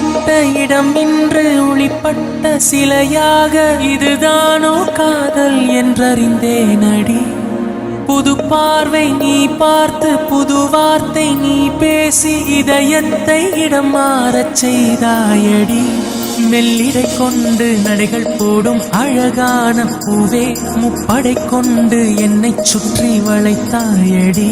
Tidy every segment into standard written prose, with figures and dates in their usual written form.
விட்ட இடம் இன்று ஒளிப்பட்ட சிலையாக இதுதானோ காதல் என்றறிந்தேனடி. புது பார்வை நீ பார்த்து புது வார்த்தை நீ பேசி இதயத்தை இடம் மாறச் செய்தாயடி. மெல்லிடை கொண்டு நடைகள் போடும் அழகான பூவே முப்படை கொண்டு என்னை சுற்றி வளைத்தாயடி.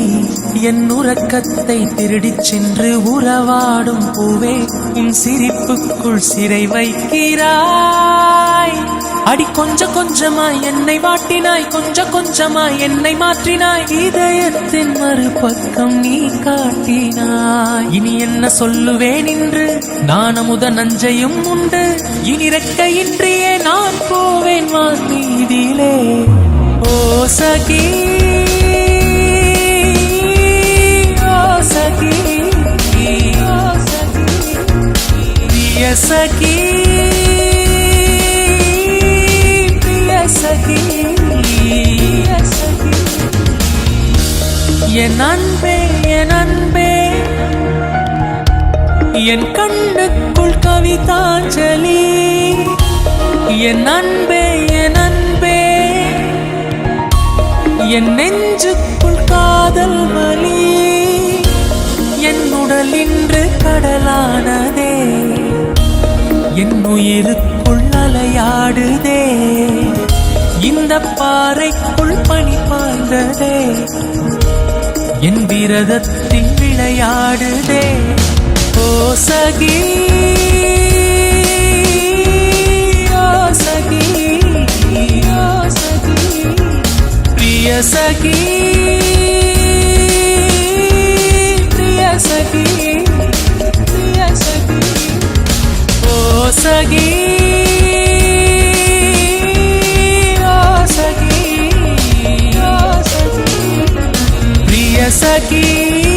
என் உறக்கத்தை திருடிச் சென்று உறவாடும் பூவே உன் சிரிப்புக்குள் சிறை வைக்கிறாய். அடி கொஞ்சம் கொஞ்சமாய் என்னை வாட்டினாய், கொஞ்சம் கொஞ்சமாய் என்னை மாற்றினாய், இதயத்தின் மறுபக்கம் நீ காட்டினாய். இனி என்ன சொல்லுவேன் என்று நான் அமுத நஞ்சையும் உண்டு, இனி ரெக்கையின்றியே நான் போவேன் வான்மீதிலே. ஓ சகி ஓ சகி ஓ சகி பிரிய சகி என் அன்பே என் அன்பே என் கண்ணுக்குள் கவிதாஞ்சலி. என் அன்பே என் அன்பே என் நெஞ்சுக்குள் காதல் வலி. என் உடல் இன்று கடலானதே, என் உயிருக்குள் அலையாடுதே, இந்த பாறைக்குள் பனி பாய்ந்ததே, என் விரதத்தில் விளையாடுதே. ஓ சகி ஓ சகி ஓ சகி பிரிய சகி பிரிய சகி பிரிய சகி. ஓ சகி सखी